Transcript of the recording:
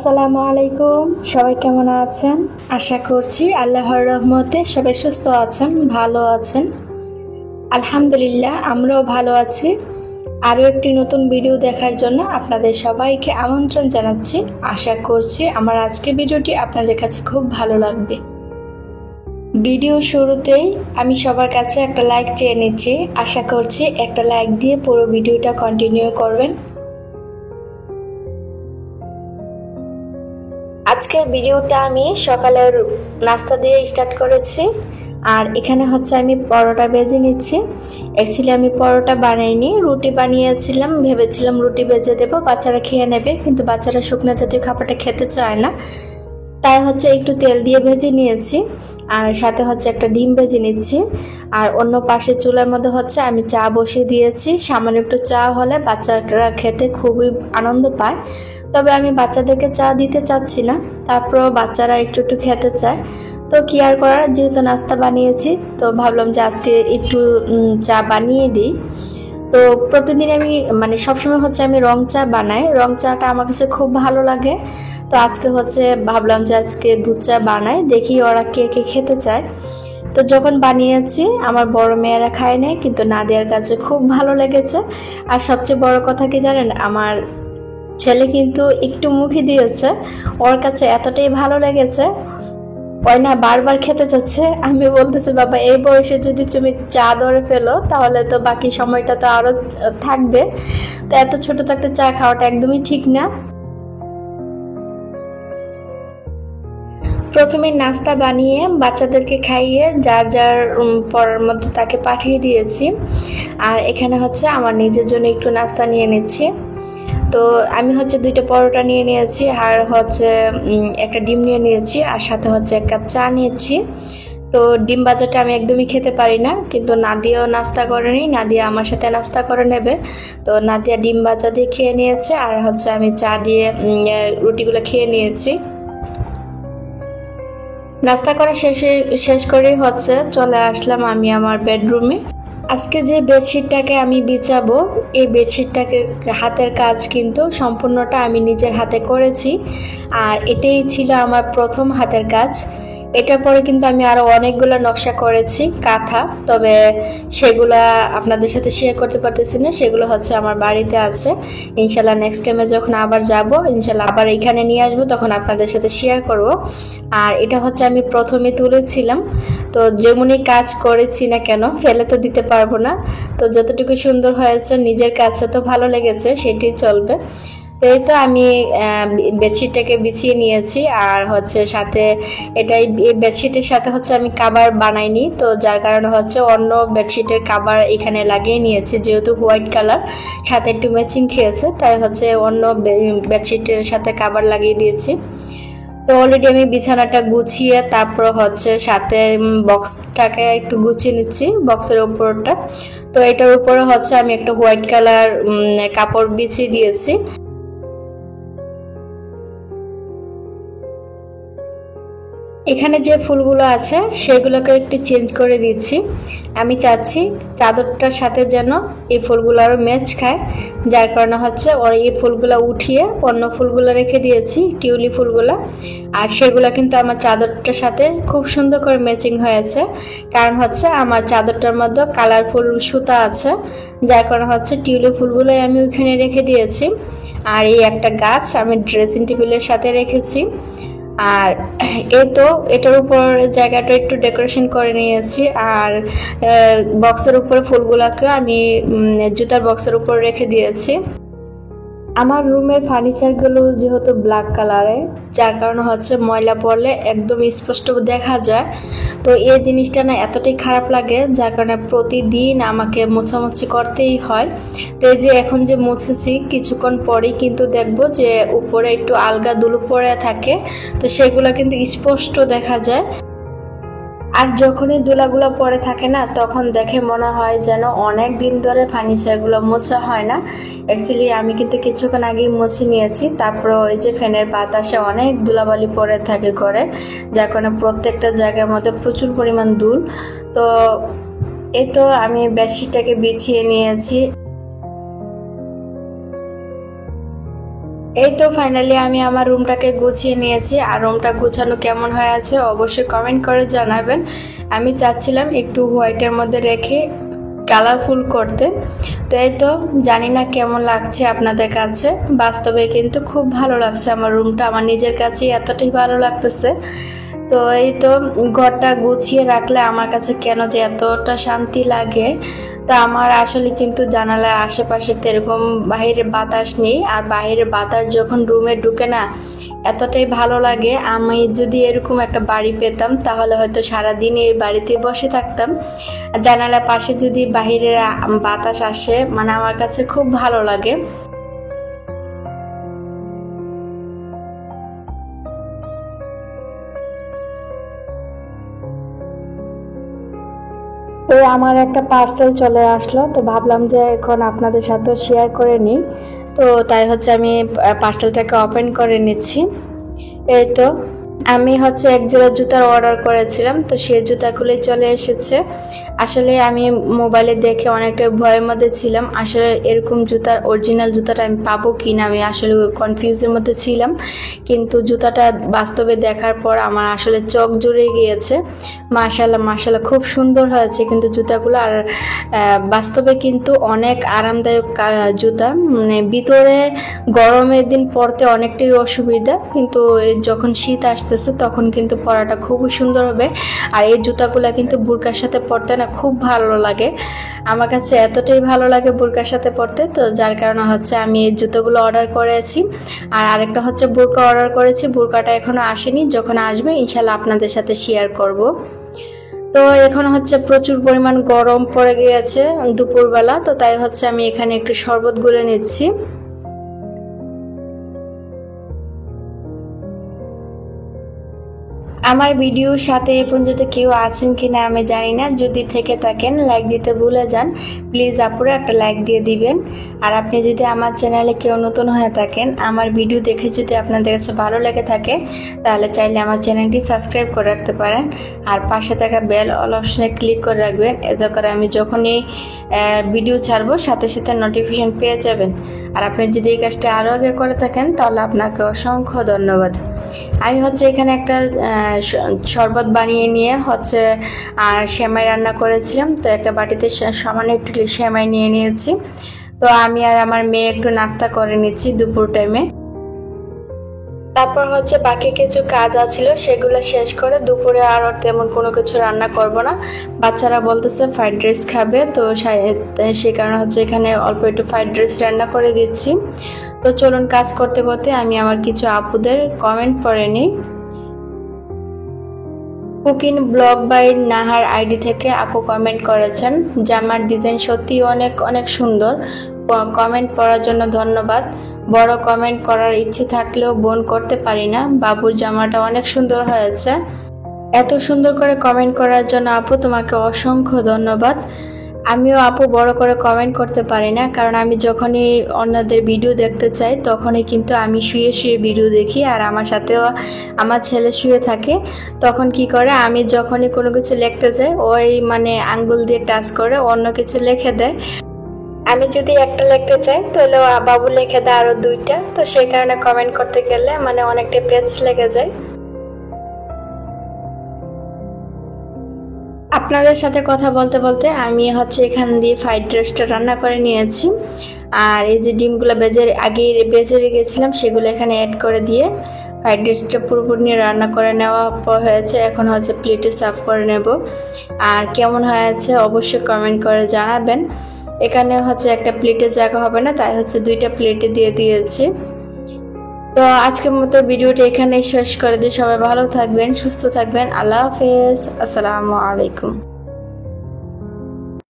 আসসালামু আলাইকুম। সবাই কেমন আছেন? আশা করছি আল্লাহর রহমতে সবাই সুস্থ আছেন, ভালো আছেন। আলহামদুলিল্লাহ, আমরাও ভালো আছি। আরও একটি নতুন ভিডিও দেখার জন্য আপনাদের সবাইকে আমন্ত্রণ জানাচ্ছি। আশা করছি আমার আজকের ভিডিওটি আপনাদের কাছে খুব ভালো লাগবে। ভিডিও শুরুতেই আমি সবার কাছে একটা লাইক চেয়ে নিচ্ছি। আশা করছি একটা লাইক দিয়ে পুরো ভিডিওটা কন্টিনিউ করবেন। আজকের ভিডিওটা আমি সকালের নাস্তা দিয়ে স্টার্ট করেছি। আর এখানে হচ্ছে আমি পরোটা ভেজে নিচ্ছি। অ্যাকচুয়ালি আমি পরোটা বানাইনি, রুটি বানিয়েছিলাম। ভেবেছিলাম রুটি ভেজে দেবো, বাচ্চারা খেয়ে নেবে, কিন্তু বাচ্চারা শুকনো জাতীয় খাবারটা খেতে চায় না। তাই হচ্ছে একটু তেল দিয়ে ভেজে নিয়েছি, আর সাথে হচ্ছে একটা ডিম ভেজে নিচ্ছি। আর অন্য পাশে চুলার মধ্যে হচ্ছে আমি চা বসিয়ে দিয়েছি। সামান্য একটু চা হলে বাচ্চারা খেতে খুবই আনন্দ পায়। তবে আমি বাচ্চাদেরকে চা দিতে চাচ্ছি না, তারপরেও বাচ্চারা একটু একটু খেতে চায়। তো কি আর করার, যেহেতু নাস্তা বানিয়েছি তো ভাবলাম যে আজকে একটু চা বানিয়ে দিই। তো প্রতিদিন আমি সবসময় হচ্ছে আমি রং চা বানাই, রং চাটা আমার কাছে খুব ভালো লাগে। তো আজকে হচ্ছে ভাবলাম যে আজকে দুধ চা বানাই, দেখি ওরা কে কে খেতে চায়। তো যখন বানিয়েছি আমার বড় মেয়েরা খায় নাই, কিন্তু নাদিয়ার কাছে খুব ভালো লেগেছে। আর সবচেয়ে বড় কথা কি জানেন, আমার ছেলে কিন্তু একটু মুখে দিয়েছে, ওর কাছে এতটাই ভালো লেগেছে, ওই না বারবার খেতে চাচ্ছে। আমি বলতেছি, বাবা এই বয়সে যদি তুমি চা ধরে ফেলো তাহলে তো বাকি সময়টা তো আরো থাকবে, তো এত ছোট থাকতে চা খাওয়াটা একদমই ঠিক না। প্রথমে নাস্তা বানিয়ে বাচ্চাদেরকে খাইয়ে যার যার পড়ার মধ্যে তাকে পাঠিয়ে দিয়েছি। আর এখানে হচ্ছে আমার নিজের জন্য একটু নাস্তা নিয়ে নিচ্ছি। তো আমি হচ্ছে 2টা পরোটা নিয়ে নিয়েছি, আর হচ্ছে একটা ডিম নিয়ে নিয়েছি, আর সাথে হচ্ছে 1 কাপ চা নিয়েছি। তো ডিম ভাজাটা আমি একদমই খেতে পারি না, কিন্তু নাদিয়াও নাস্তা করেনি, নাদিয়া আমার সাথে নাস্তা করে নেবে। তো নাদিয়া ডিম ভাজা দিয়ে খেয়ে নিয়েছে, আর হচ্ছে আমি চা দিয়ে রুটিগুলো খেয়ে নিয়েছি। নাস্তা করা শেষ করেই হচ্ছে চলে আসলাম আমি আমার বেডরুমে। আজকে যে বেডশিটটাকে আমি বিছাবো, এই বেডশিটটাকে হাতের কাজ কিন্তু সম্পূর্ণটা আমি নিজের হাতে করেছি। আর এটাই ছিল আমার প্রথম হাতের কাজ। এটার পরে কিন্তু আমি আরো অনেকগুলো নকশা করেছি কাঁথা, তবে সেগুলা আপনাদের সাথে শেয়ার করতে পারতেছি না। সেগুলো হচ্ছে আমার বাড়িতে আছে। ইনশাল্লাহ নেক্সট টাইমে যখন আবার যাব, ইনশাল্লাহ আবার এখানে নিয়ে আসবো, তখন আপনাদের সাথে শেয়ার করব। আর এটা হচ্ছে আমি প্রথমে তুলেছিলাম। তো যেমনই কাজ করেছি না কেন, ফেলে তো দিতে পারবো না। তো যতটুকু সুন্দর হয়েছে, নিজের কাছে তো ভালো লেগেছে, সেটাই চলবে। এই তো আমি বেডশিটটাকে বিছিয়ে নিয়েছি, আর হচ্ছে সাথে এই বেডশিটের সাথে হচ্ছে আমি কাভার বানাইনি, তো যার কারণে হচ্ছে অন্য বেডশিটের কাভার এখানে লাগিয়ে নিয়েছি। যেহেতু হোয়াইট কালার সাথে একটু ম্যাচিং খেয়েছে, তাই হচ্ছে অন্য বেডশিটের সাথে কাভার লাগিয়ে দিয়েছি। তো অলরেডি আমি বিছানাটা গুছিয়ে তারপর হচ্ছে সাথে বক্সটাকে একটু গুছিয়ে নিচ্ছি, বক্সের উপরটা। তো এটার উপরে হচ্ছে আমি একটা হোয়াইট কালার কাপড় বিছিয়ে দিয়েছি। এখানে যে ফুলগুলো আছে সেগুলোকে একটু চেঞ্জ করে দিচ্ছি। আমি চাচ্ছি চাদরটার সাথে যেন এই ফুলগুলো আরও ম্যাচ খায়, যার কারণে হচ্ছে এই ফুলগুলো উঠিয়ে অন্য ফুলগুলো রেখে দিয়েছি, টিউলি ফুলগুলো। আর সেগুলো কিন্তু আমার চাদরটার সাথে খুব সুন্দর করে ম্যাচিং হয়েছে, কারণ হচ্ছে আমার চাদরটার মধ্যে কালারফুল সুতা আছে, যার কারণে হচ্ছে টিউলি ফুলগুলোই আমি ওখানে রেখে দিয়েছি। আর এই একটা গাছ আমি ড্রেসিং টেবিলের সাথে রেখেছি। আর এই তো এটার উপর জায়গাটা একটু ডেকোরেশন করে নিয়েছি। আর বক্সের উপরে ফুলগুলোকে আমি জুতার বক্সের উপর রেখে দিয়েছি। আমার রুমের ফার্নিচারগুলো যেহেতু ব্ল্যাক কালারে, যার কারণে হচ্ছে ময়লা পড়লে একদম স্পষ্ট দেখা যায়। তো এই জিনিসটা না এতটাই খারাপ লাগে, যার কারণে প্রতিদিন আমাকে মোছামুছি করতেই হয়। তো এই যে এখন যে মুছেছি, কিছুক্ষণ পরেই কিন্তু দেখবো যে উপরে একটু আলগা ধুলো পড়ে থাকে, তো সেগুলো কিন্তু স্পষ্ট দেখা যায়। আর যখনই ধুলাগুলো পড়ে থাকে না, তখন দেখে মনে হয় যেন অনেক দিন ধরে ফার্নিচারগুলো মোছা হয় না। অ্যাকচুয়ালি আমি কিন্তু কিছুক্ষণ আগেই মুছে নিয়েছি, তারপর ওই যে ফ্যানের বাতাসে অনেক ধুলাবালি পড়ে থাকে ঘরে, যার কারণে প্রত্যেকটা জায়গার মধ্যে প্রচুর পরিমাণ ধুল। তো এই তো আমি বেডশিটটাকে বিছিয়ে নিয়েছি। এই তো ফাইনালি আমি আমার রুমটাকে গুছিয়ে নিয়েছি, আর রুমটা গুছানো কেমন হয়ে আছে অবশ্যই কমেন্ট করে জানাবেন। আমি চাচ্ছিলাম একটু হোয়াইটের মধ্যে রেখে কালারফুল করতে, তো এই তো জানি না কেমন লাগছে আপনাদের কাছে। বাস্তবে কিন্তু খুব ভালো লাগছে আমার রুমটা, আমার নিজের কাছে এতটাই ভালো লাগতেছে। তো এই তো ঘরটা গুছিয়ে রাখলে আমার কাছে কেন যে এতটা শান্তি লাগে। তো আমার আসলে কিন্তু জানালার আশেপাশে এরকম বাইরের বাতাস নেই, আর বাইরের বাতাস যখন রুমে ঢুকে না এতটাই ভালো লাগে। আমি যদি এরকম একটা বাড়ি পেতাম তাহলে হয়তো সারাদিন এই বাড়িতে বসে থাকতাম। জানালার পাশে যদি বাইরের বাতাস আসে মানে আমার কাছে খুব ভালো লাগে। তো আমার একটা পার্সেল চলে আসলো, তো ভাবলাম যে এখন আপনাদের সাথে শেয়ার করে নিই। তো তাই হচ্ছে আমি পার্সেলটাকে ওপেন করে নিচ্ছি। এই তো আমি হচ্ছে এক জোড়া জুতার অর্ডার করেছিলাম, তো সেই জুতাগুলি চলে এসেছে। আসলে আমি মোবাইলে দেখে অনেকটা ভয়ের মধ্যে ছিলাম, আসলে এরকম জুতার অরিজিনাল জুতাটা আমি পাবো কি না, আমি আসলে কনফিউজের মধ্যে ছিলাম। কিন্তু জুতাটা বাস্তবে দেখার পর আমার আসলে চোখ জুড়ে গিয়েছে। মাশাআল্লাহ মাশাআল্লাহ খুব সুন্দর হয়েছে কিন্তু জুতাগুলো। আর বাস্তবে কিন্তু অনেক আরামদায়ক জুতা, মানে ভিতরে গরমের দিন পরতে অনেকটাই অসুবিধা, কিন্তু যখন শীত আসতেছে তখন কিন্তু পরাটা খুবই সুন্দর হবে। আর এই জুতাগুলো কিন্তু বোরকার সাথে পরতে না খুব ভালো লাগে, আমার কাছে এতটাই ভালো লাগে বোরকার সাথে পরতে। তো যার কারণে হচ্ছে আমি এই জুতোগুলো অর্ডার করেছি। আর আরেকটা হচ্ছে বোরকা অর্ডার করেছি, বোরকাটা এখনো আসেনি, যখন আসবে ইনশাল্লাহ আপনাদের সাথে শেয়ার করব। তো এখন হচ্ছে প্রচুর পরিমাণ গরম পড়ে গিয়েছে দুপুরবেলা, তো তাই হচ্ছে আমি এখানে একটু শরবত গুলে নিচ্ছি। আমার ভিডিওর সাথে এই পর্যন্ত কেউ আছেন কিনা আমি জানি না, যদি থেকে থাকেন লাইক দিতে ভুলে যান। প্লিজ আপুরা একটা লাইক দিয়ে দিবেন। আর আপনি যদি আমার চ্যানেলে কেউ নতুন হয়ে থাকেন, আমার ভিডিও দেখে যদি আপনাদের কাছে ভালো লেগে থাকে তাহলে চাইলে আমার চ্যানেলটি সাবস্ক্রাইব করে রাখতে পারেন। আর পাশে থাকা বেল অল অপশনে ক্লিক করে রাখবেন, এতে করে আমি যখনই ভিডিও ছাড়বো সাথে সাথে নোটিফিকেশন পেয়ে যাবেন। আর আপনি যদি এই কাজটা আরও আগে করে থাকেন তাহলে আপনাকে অসংখ্য ধন্যবাদ। আমি হচ্ছে এখানে একটা শরবত বানিয়ে নিয়ে হচ্ছে আর সেমাই রান্না করেছিলাম, তো একটা বাটিতে সামান্য একটু সেমাই নিয়ে নিয়েছি। তো আমি আর আমার মেয়ে একটু নাস্তা করে নিচ্ছি দুপুর টাইমে। তারপর হচ্ছে বাকি কিছু কাজ আছিল সেগুলো শেষ করে দুপুরে আর তেমন কোনো কিছু রান্না করব না। বাচ্চারা বলতেছে ফ্রাইড রাইস খাবে, তো সেই কারণে হচ্ছে এখানে অল্প একটু ফ্রাইড রাইস রান্না করে দিচ্ছি। তো চলুন কাজ করতে করতে আমি আমার কিছু আপুদের কমেন্ট পড়ে নিই। Cooking blog by Nahar ID থেকে আপু কমেন্ট করেছেন, জামার ডিজাইন সত্যি অনেক অনেক সুন্দর। কমেন্ট পড়ার জন্য ধন্যবাদ। বড় কমেন্ট করার ইচ্ছে থাকলেও বোন করতে পারি না। বাবুর জামাটা অনেক সুন্দর হয়েছে। এত সুন্দর করে কমেন্ট করার জন্য আপু তোমাকে অসংখ্য ধন্যবাদ। আমিও আপু বড় করে কমেন্ট করতে পারি না, কারণ আমি যখনই অন্যদের ভিডিও দেখতে চাই তখনই কিন্তু আমি শুয়ে শুয়ে ভিডিও দেখি, আর আমার সাথেও আমার ছেলে শুয়ে থাকে। তখন কি করে, আমি যখনই কোনো কিছু লিখতে যাই ওই মানে আঙ্গুল দিয়ে টাচ করে অন্য কিছু লিখে দেয়। আমি যদি একটা লিখতে চাই তাহলে বাবু লিখে দেয় আরো দুইটা, তো সেই কারণে কমেন্ট করতে গেলে মানে অনেকটা পেজ লেগে যায়। আপনাদের সাথে কথা বলতে বলতে আমি হচ্ছে এখান দিয়ে ফ্রাইড রাইসটা রান্না করে নিয়েছি। আর এই যে ডিমগুলো বেজে রেখেছিলাম সেগুলো এখানে অ্যাড করে দিয়ে ফ্রাইড রাইসটা পুরোপুরি রান্না করে নেওয়া হয়েছে। এখন হচ্ছে প্লেটে সার্ভ করে নেব। আর কেমন হয়েছে অবশ্যই কমেন্ট করে জানাবেন। এখানে হচ্ছে একটা প্লেটে জায়গা হবে না, তাই হচ্ছে দুইটা প্লেটে দিয়ে দিয়েছি। তো আজকের মতো ভিডিওটা এখানেই শেষ করে দিই। সবাই ভালো থাকবেন, সুস্থ থাকবেন। আল্লাহ হাফেজ, আসসালামু আলাইকুম।